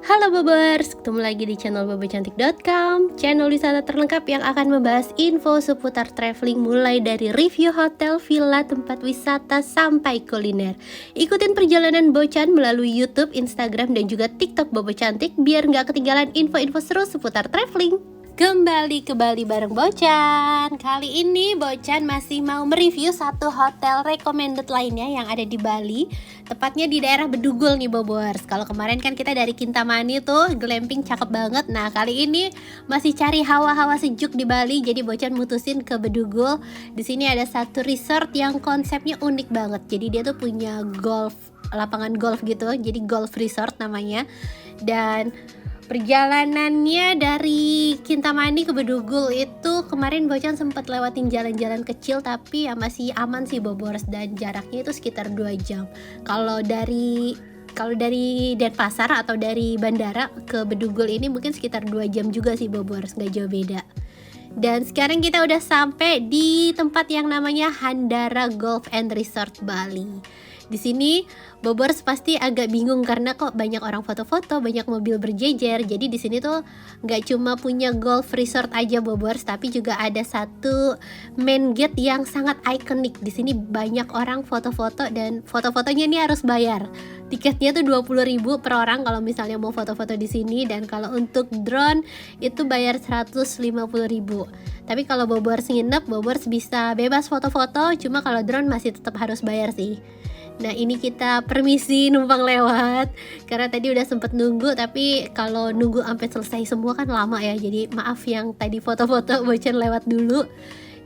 Halo Bobers, ketemu lagi di channel bobocantik.com, channel wisata terlengkap yang akan membahas info seputar traveling mulai dari review hotel, villa, tempat wisata, sampai kuliner. Ikutin perjalanan Bocan melalui YouTube, Instagram, dan juga TikTok Bobo Cantik biar nggak ketinggalan info-info seru seputar traveling. Kembali ke Bali bareng Bocan. Kali ini Bocan masih mau mereview satu hotel recommended lainnya yang ada di Bali, tepatnya di daerah Bedugul nih Bobors. Kalau kemarin kan kita dari Kintamani tuh glamping cakep banget. Nah kali ini masih cari hawa-hawa sejuk di Bali, jadi Bocan mutusin ke Bedugul. Di sini ada satu resort yang konsepnya unik banget. Jadi dia tuh punya lapangan golf gitu, jadi golf resort namanya. Dan perjalanannya dari Kintamani ke Bedugul itu kemarin Bocan sempat lewatin jalan-jalan kecil, tapi ya masih aman sih Bobors, dan jaraknya itu sekitar 2 jam. Kalau dari Denpasar atau dari bandara ke Bedugul ini mungkin sekitar 2 jam juga sih Bobors, nggak jauh beda. Dan sekarang kita udah sampai di tempat yang namanya Handara Golf and Resort Bali. Di sini Bobors pasti agak bingung karena kok banyak orang foto-foto, banyak mobil berjejer. Jadi di sini tuh nggak cuma punya golf resort aja Bobors, tapi juga ada satu main gate yang sangat ikonik. Di sini banyak orang foto-foto dan foto-fotonya ini harus bayar. Tiketnya tuh 20.000 per orang kalau misalnya mau foto-foto di sini, dan kalau untuk drone itu bayar 150.000. Tapi kalau Bobors nginep, Bobors bisa bebas foto-foto, cuma kalau drone masih tetap harus bayar sih. Nah ini kita permisi numpang lewat karena tadi udah sempet nunggu, tapi kalau nunggu sampai selesai semua kan lama ya. Jadi maaf yang tadi foto-foto Bocan lewat dulu.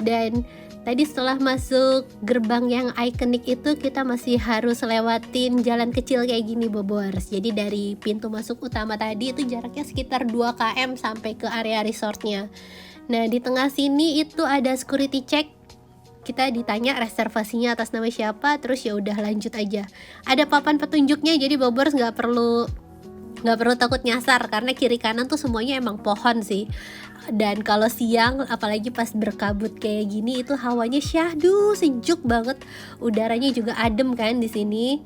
Dan tadi setelah masuk gerbang yang ikonik itu kita masih harus lewatin jalan kecil kayak gini Bobors. Jadi dari pintu masuk utama tadi itu jaraknya sekitar 2 km sampai ke area resortnya. Nah di tengah sini itu ada security check. Kita ditanya reservasinya atas nama siapa, terus ya udah lanjut aja. Ada papan petunjuknya, jadi Bobors nggak perlu takut nyasar karena kiri kanan tuh semuanya emang pohon sih. Dan kalau siang apalagi pas berkabut kayak gini itu hawanya syahdu, sejuk banget. Udaranya juga adem kan di sini.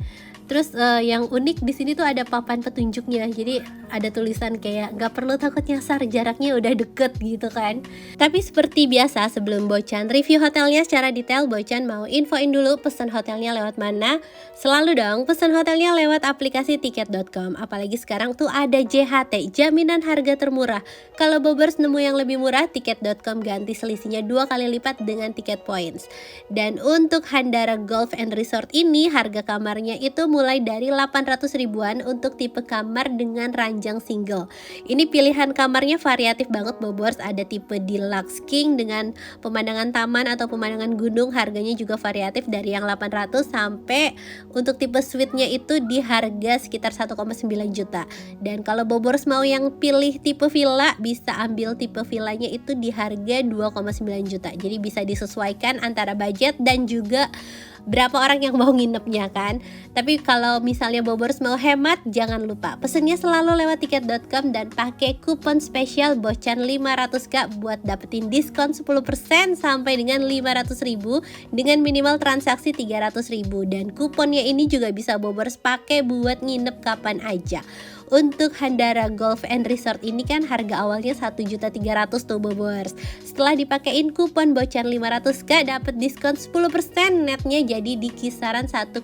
Terus yang unik di sini tuh ada papan petunjuknya. Jadi ada tulisan kayak nggak perlu takut nyasar, jaraknya udah deket gitu kan. Tapi seperti biasa sebelum Bocan review hotelnya secara detail, Bocan mau infoin dulu pesan hotelnya lewat mana. Selalu dong pesan hotelnya lewat aplikasi tiket.com. Apalagi sekarang tuh ada JHT, jaminan harga termurah. Kalau Bobors nemu yang lebih murah, tiket.com ganti selisihnya 2 kali lipat dengan tiket points. Dan untuk Handara Golf and Resort ini harga kamarnya itu mulai dari 800 ribuan untuk tipe kamar dengan ranjang single. Ini pilihan kamarnya variatif banget Bobors, ada tipe deluxe king dengan pemandangan taman atau pemandangan gunung, harganya juga variatif dari yang 800 sampai untuk tipe suite-nya itu di harga sekitar 1,9 juta. Dan kalau Bobors mau yang pilih tipe villa, bisa ambil tipe villanya itu di harga 2,9 juta. Jadi bisa disesuaikan antara budget dan juga berapa orang yang mau nginepnya kan. Tapi kalau misalnya Bobors mau hemat, jangan lupa pesennya selalu lewat tiket.com dan pakai kupon spesial Bocan 500k buat dapetin diskon 10% sampai dengan 500 ribu dengan minimal transaksi 300 ribu. Dan kuponnya ini juga bisa Bobors pakai buat nginep kapan aja. Untuk Handara Golf and Resort ini kan harga awalnya 1.300.000 tuh Bobors. Setelah dipakein kupon Bocan 500k dapat diskon 10%, netnya jadi di kisaran 1,2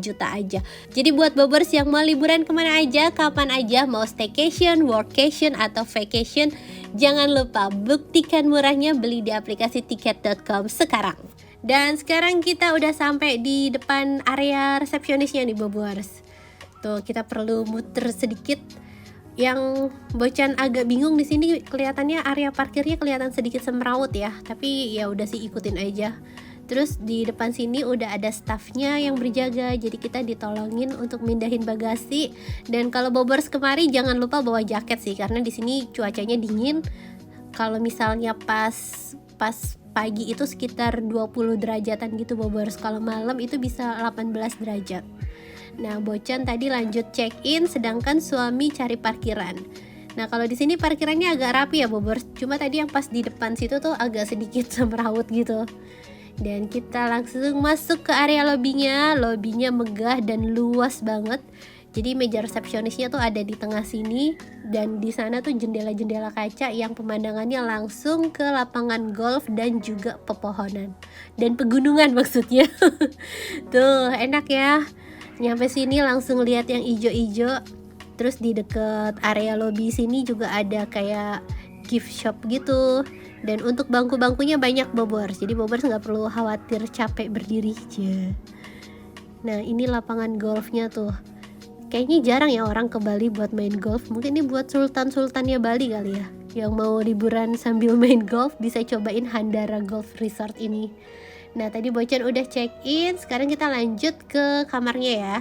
juta aja. Jadi buat Bobors yang mau liburan kemana aja, kapan aja, mau staycation, workation, atau vacation, jangan lupa buktikan murahnya beli di aplikasi tiket.com sekarang. Dan sekarang kita udah sampai di depan area resepsionisnya nih Bobors. Tuh kita perlu muter sedikit. Yang Bocan agak bingung di sini kelihatannya area parkirnya kelihatan sedikit semrawut ya, tapi ya udah sih ikutin aja. Terus di depan sini udah ada staffnya yang berjaga, jadi kita ditolongin untuk mindahin bagasi. Dan kalau Bobors kemari jangan lupa bawa jaket sih, karena di sini cuacanya dingin. Kalau misalnya pas pagi itu sekitar 20 derajatan gitu Bobors, kalau malam itu bisa 18 derajat. Nah, Bocan tadi lanjut check-in, sedangkan suami cari parkiran. Nah, kalau di sini parkirannya agak rapi ya, Bobors. Cuma tadi yang pas di depan situ tuh agak sedikit semrawut gitu. Dan kita langsung masuk ke area lobbynya. Lobbynya megah dan luas banget. Jadi meja resepsionisnya tuh ada di tengah sini, dan di sana tuh jendela-jendela kaca yang pemandangannya langsung ke lapangan golf dan juga pepohonan dan pegunungan maksudnya. Tuh enak ya, nyampe sini langsung lihat yang ijo-ijo. Terus di deket area lobby sini juga ada kayak gift shop gitu. Dan untuk bangku-bangkunya banyak Bobors, jadi Bobors nggak perlu khawatir capek berdiri aja. Nah ini lapangan golfnya tuh. Kayaknya jarang ya orang ke Bali buat main golf. Mungkin ini buat sultan-sultannya Bali kali ya, yang mau liburan sambil main golf bisa cobain Handara Golf Resort ini. Nah tadi Bocan udah check in, sekarang kita lanjut ke kamarnya ya.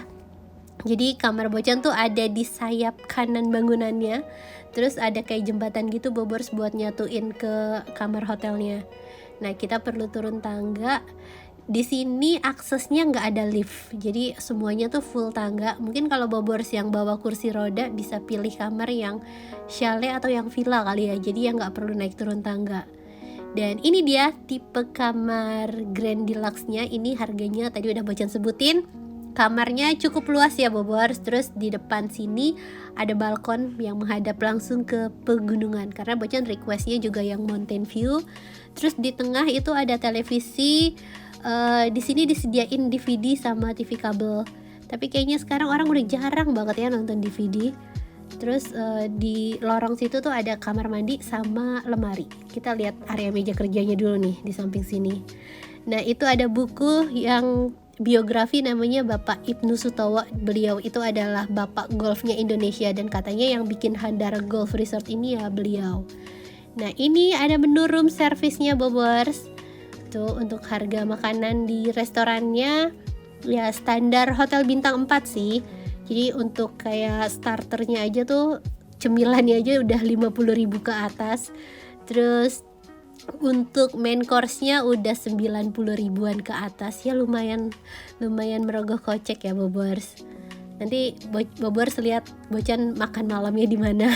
Jadi kamar Bocan tuh ada di sayap kanan bangunannya. Terus ada kayak jembatan gitu Bobors buat nyatuin ke kamar hotelnya. Nah kita perlu turun tangga. Di sini aksesnya nggak ada lift, jadi semuanya tuh full tangga. Mungkin kalau Bobors yang bawa kursi roda bisa pilih kamar yang chalet atau yang villa kali ya, jadi yang nggak perlu naik turun tangga. Dan ini dia tipe kamar Grand Deluxe-nya. Ini harganya tadi udah Bocan sebutin. Kamarnya cukup luas ya Bobors. Terus di depan sini ada balkon yang menghadap langsung ke pegunungan, karena Bocan requestnya juga yang mountain view. Terus di tengah itu ada televisi. Di sini disediain DVD sama TV kabel. Tapi kayaknya sekarang orang udah jarang banget ya nonton DVD. Terus di lorong situ tuh ada kamar mandi sama lemari. Kita lihat area meja kerjanya dulu nih di samping sini. Nah itu ada buku yang biografi namanya Bapak Ibnu Sutowo. Beliau itu adalah bapak golfnya Indonesia, dan katanya yang bikin Handara Golf Resort ini ya beliau. Nah ini ada menu room service-nya Bobors. Tuh untuk harga makanan di restorannya ya standar hotel bintang 4 sih. Jadi untuk kayak starternya aja tuh, cemilannya aja udah 50.000 ke atas. Terus untuk main course-nya udah 90 ribuan ke atas. Ya lumayan merogoh kocek ya Bobors. Nanti Bobors lihat Bocan makan malamnya di mana.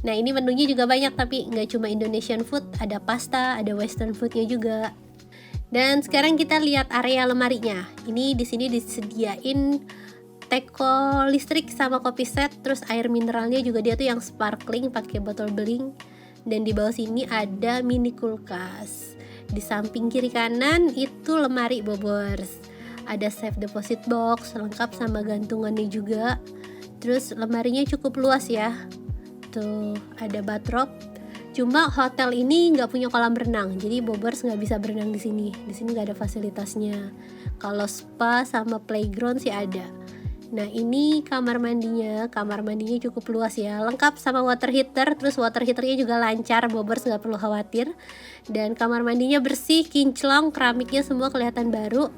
Nah ini menunya juga banyak, tapi nggak cuma Indonesian food, ada pasta, ada western foodnya juga. Dan sekarang kita lihat area lemarinya. Ini di sini disediain teko listrik sama kopi set, terus air mineralnya juga dia tuh yang sparkling pakai botol beling. Dan di bawah sini ada mini kulkas. Di samping kiri kanan itu lemari Bobors. Ada safe deposit box lengkap sama gantungannya juga. Terus lemarinya cukup luas ya. Tuh ada bathrobe. Cuma hotel ini nggak punya kolam renang, jadi Bobors nggak bisa berenang di sini. Di sini nggak ada fasilitasnya. Kalau spa sama playground sih ada. Nah ini kamar mandinya cukup luas ya, lengkap sama water heater. Terus water heaternya juga lancar, Bobors nggak perlu khawatir. Dan kamar mandinya bersih, kinclong, keramiknya semua kelihatan baru.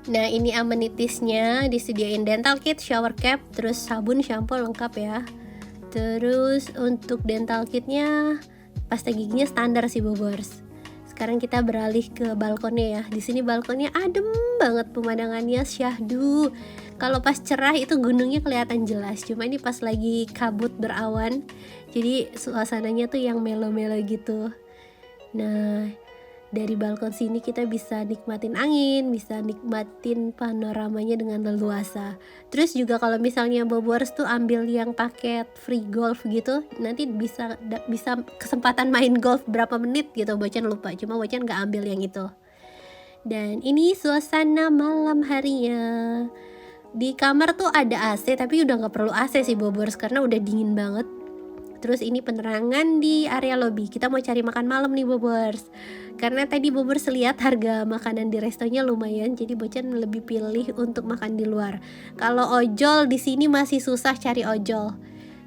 Nah ini amenitiesnya, disediain dental kit, shower cap, terus sabun, shampoo lengkap ya. Terus untuk dental kitnya, pasta giginya standar sih Bobors. Sekarang kita beralih ke balkonnya ya. Di sini balkonnya adem banget, pemandangannya syahdu. Kalau pas cerah itu gunungnya kelihatan jelas. Cuma ini pas lagi kabut berawan, jadi suasananya tuh yang melo-melo gitu. Nah dari balkon sini kita bisa nikmatin angin, bisa nikmatin panoramanya dengan leluasa. Terus juga kalau misalnya Bobors tuh ambil yang paket free golf gitu, nanti bisa kesempatan main golf berapa menit gitu. Bocan lupa, cuma Bocan nggak ambil yang itu. Dan ini suasana malam harinya. Di kamar tuh ada AC, tapi udah nggak perlu AC sih Bobors karena udah dingin banget. Terus ini penerangan di area lobby. Kita mau cari makan malam nih Bobors. Karena tadi Bobors lihat harga makanan di restonya lumayan, jadi Bocan lebih pilih untuk makan di luar. Kalau ojol di sini masih susah cari ojol.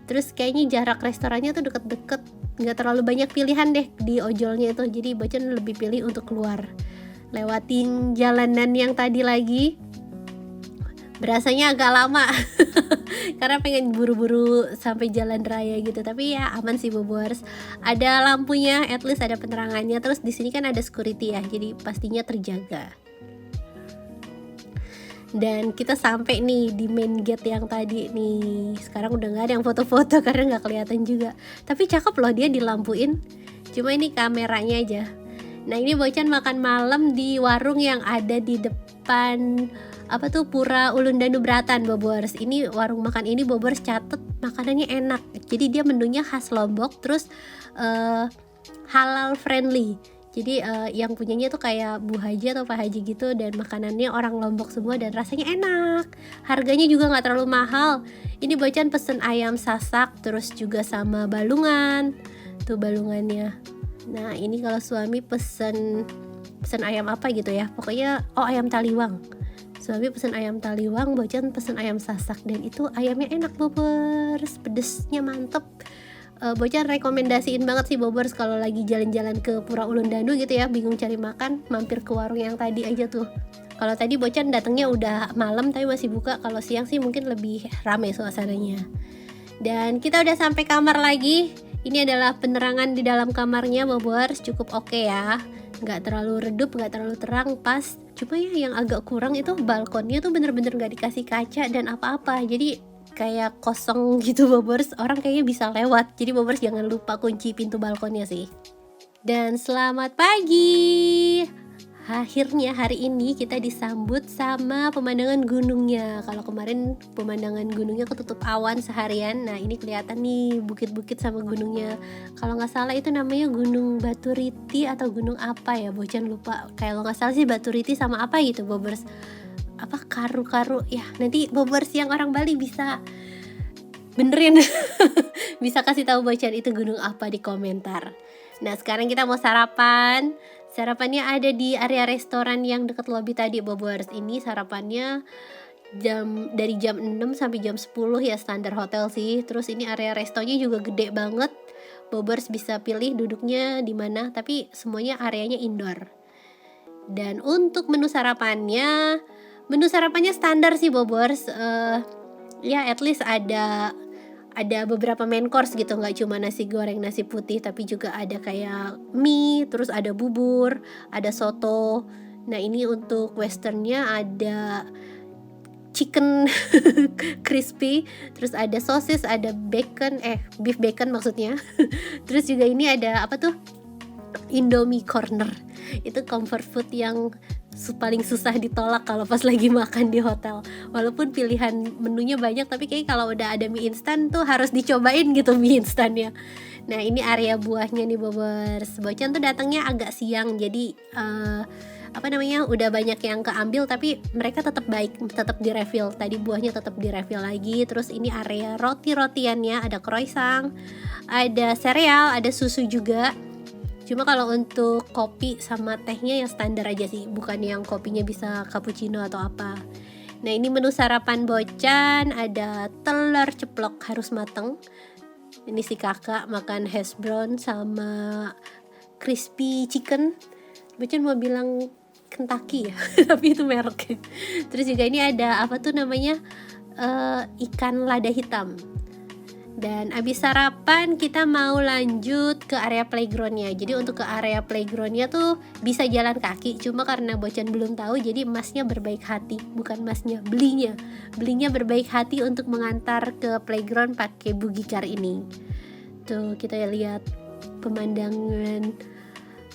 Terus kayaknya jarak restorannya tuh deket-deket, nggak terlalu banyak pilihan deh di ojolnya itu. Jadi Bocan lebih pilih untuk keluar, lewatin jalanan yang tadi lagi. Berasanya agak lama karena pengen buru-buru sampai jalan raya gitu, tapi ya aman sih Bobors. Ada lampunya, at least ada penerangannya. Terus di sini kan ada security ya, jadi pastinya terjaga. Dan kita sampai nih di main gate yang tadi nih. Sekarang udah nggak ada yang foto-foto karena nggak kelihatan juga. Tapi cakep loh dia dilampuin. Cuma ini kameranya aja. Nah ini Bocan makan malam di warung yang ada di depan apa tuh Pura Ulundanu Bratan Bobors. Ini warung makan ini Bobors catet makanannya enak. Jadi dia menunya khas Lombok, terus halal friendly. Jadi yang punyanya tuh kayak Bu Haji atau Pak Haji gitu, dan makanannya orang Lombok semua dan rasanya enak. Harganya juga nggak terlalu mahal. Ini Bocan pesen ayam sasak, terus juga sama balungan. Tuh balungannya. Nah ini kalau suami pesen ayam apa gitu ya, pokoknya ayam taliwang. Suami pesen ayam taliwang, Bocan pesen ayam sasak, dan itu ayamnya enak Bobors, pedesnya mantep. Bocan rekomendasiin banget sih Bobors kalau lagi jalan-jalan ke Pura Ulundanu gitu ya, bingung cari makan, mampir ke warung yang tadi aja tuh. Kalau tadi Bocan datangnya udah malam tapi masih buka, kalau siang sih mungkin lebih rame suasananya. Dan kita udah sampai kamar lagi. Ini adalah penerangan di dalam kamarnya Bobors, cukup oke ya. Nggak terlalu redup, nggak terlalu terang, pas. Cuma ya yang agak kurang itu balkonnya tuh bener-bener nggak dikasih kaca dan apa-apa. Jadi kayak kosong gitu Bobors, orang kayaknya bisa lewat. Jadi Bobors jangan lupa kunci pintu balkonnya sih. Dan selamat pagi. Akhirnya hari ini kita disambut sama pemandangan gunungnya. Kalau kemarin pemandangan gunungnya ketutup awan seharian, nah ini kelihatan nih bukit-bukit sama gunungnya. Kalau nggak salah itu namanya Gunung Baturiti atau gunung apa ya, Bocan lupa. Kalau nggak salah sih Baturiti sama apa gitu Bobors. Apa karu-karu ya, nanti Bobors yang orang Bali bisa benerin bisa kasih tahu Bocan itu gunung apa di komentar. Nah sekarang kita mau sarapan. Sarapannya ada di area restoran yang dekat lobby tadi Bobors. Ini sarapannya dari jam 6 sampai jam 10 ya, standar hotel sih. Terus ini area restonya juga gede banget. Bobors bisa pilih duduknya di mana, tapi semuanya areanya indoor. Dan untuk menu sarapannya standar sih Bobors. Ya at least ada beberapa main course gitu, nggak cuma nasi goreng nasi putih, tapi juga ada kayak mie, terus ada bubur, ada soto. Nah ini untuk westernnya ada chicken crispy, terus ada sosis, ada bacon, beef bacon maksudnya. Terus juga ini ada apa tuh, Indomie corner. Itu comfort food yang paling susah ditolak kalau pas lagi makan di hotel. Walaupun pilihan menunya banyak, tapi kayak kalau udah ada mie instan tuh harus dicobain gitu mie instannya. Nah ini area buahnya nih Bobors. Bocan tuh datangnya agak siang, jadi udah banyak yang keambil, tapi mereka tetap baik, tetap di refill. Tadi buahnya tetap di refill lagi. Terus ini area roti-rotiannya, ada croissant, ada sereal, ada susu juga. Cuma kalau untuk kopi sama tehnya yang standar aja sih, bukan yang kopinya bisa cappuccino atau apa. Nah ini menu sarapan Bocan, ada telur ceplok harus mateng. Ini si kakak makan hash brown sama crispy chicken. Bocan mau bilang Kentucky ya, tapi itu mereknya. Terus juga ini ada apa tuh namanya, ikan lada hitam. Dan abis sarapan kita mau lanjut ke area playgroundnya. Jadi untuk ke area playgroundnya tuh bisa jalan kaki, cuma karena Bocan belum tahu, jadi masnya berbaik hati, bukan masnya, belinya berbaik hati untuk mengantar ke playground pakai buggy car ini. Tuh kita lihat pemandangan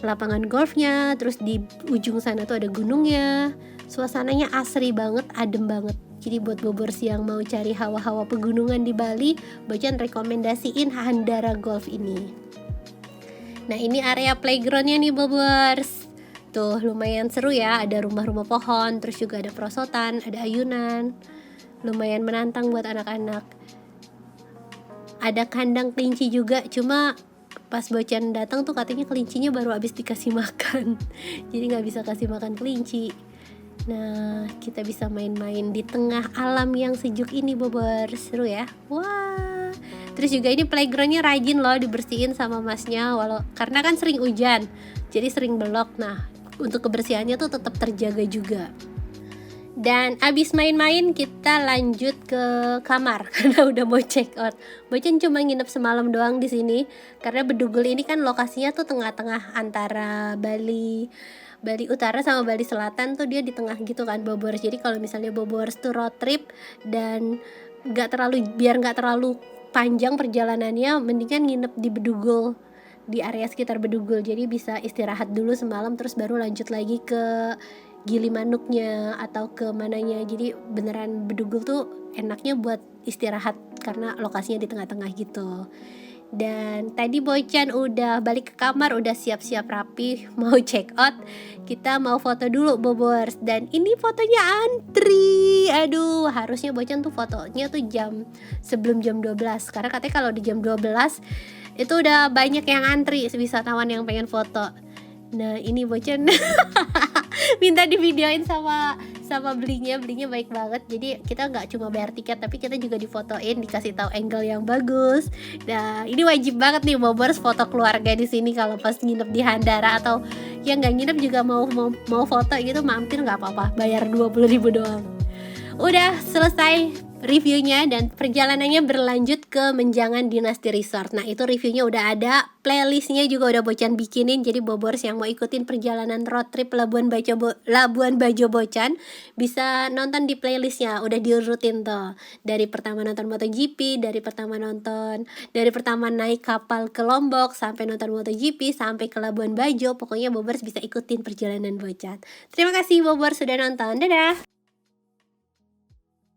lapangan golfnya, terus di ujung sana tuh ada gunungnya. Suasananya asri banget, adem banget. Jadi buat Bobors yang mau cari hawa-hawa pegunungan di Bali, Bocan rekomendasiin Handara Golf ini. Nah ini area playgroundnya nih Bobors. Tuh lumayan seru ya, ada rumah-rumah pohon, terus juga ada perosotan, ada ayunan. Lumayan menantang buat anak-anak. Ada kandang kelinci juga, cuma pas Bocan datang tuh katanya kelincinya baru habis dikasih makan. Jadi gak bisa kasih makan kelinci. Nah kita bisa main-main di tengah alam yang sejuk ini Bobors, seru ya. Wah. Terus juga ini playgroundnya rajin loh dibersihin sama masnya, karena kan sering hujan, jadi sering belok. Nah untuk kebersihannya tuh tetap terjaga juga. Dan abis main-main kita lanjut ke kamar karena udah mau check out. Bocan cuma nginep semalam doang di sini karena Bedugul ini kan lokasinya tuh tengah-tengah antara Bali Utara sama Bali Selatan, tuh dia di tengah gitu kan Bobors. Jadi kalau misalnya Bobors tuh road trip dan biar nggak terlalu panjang perjalanannya, mendingan nginep di Bedugul, di area sekitar Bedugul. Jadi bisa istirahat dulu semalam terus baru lanjut lagi ke Gilimanuknya atau ke mananya. Jadi beneran Bedugul tuh enaknya buat istirahat karena lokasinya di tengah-tengah gitu. Dan tadi Bocan udah balik ke kamar, udah siap-siap rapi mau check out. Kita mau foto dulu Bobors. Dan ini fotonya antri. Aduh, harusnya Bocan tuh fotonya tuh sebelum jam 12. Karena katanya kalau di jam 12 itu udah banyak yang antri wisatawan yang pengen foto. Nah, ini Bocan minta divideoin sama belinya baik banget. Jadi kita nggak cuma bayar tiket, tapi kita juga difotoin, dikasih tahu angle yang bagus. Nah, ini wajib banget nih Bobors foto keluarga di sini kalau pas nginep di Handara, atau yang nggak nginep juga mau foto gitu, mampir nggak apa-apa, bayar 20.000 doang. Udah selesai reviewnya dan perjalanannya berlanjut ke Menjangan Dynasty Resort. Nah, itu reviewnya udah ada, playlistnya juga udah Bocan bikinin. Jadi Bobors yang mau ikutin perjalanan road trip Labuan Bajo Bocan bisa nonton di playlistnya, udah diurutin tuh. Dari pertama nonton MotoGP, dari pertama naik kapal ke Lombok, sampai nonton MotoGP, sampai ke Labuan Bajo. Pokoknya Bobors bisa ikutin perjalanan Bocan. Terima kasih Bobors sudah nonton, dadah.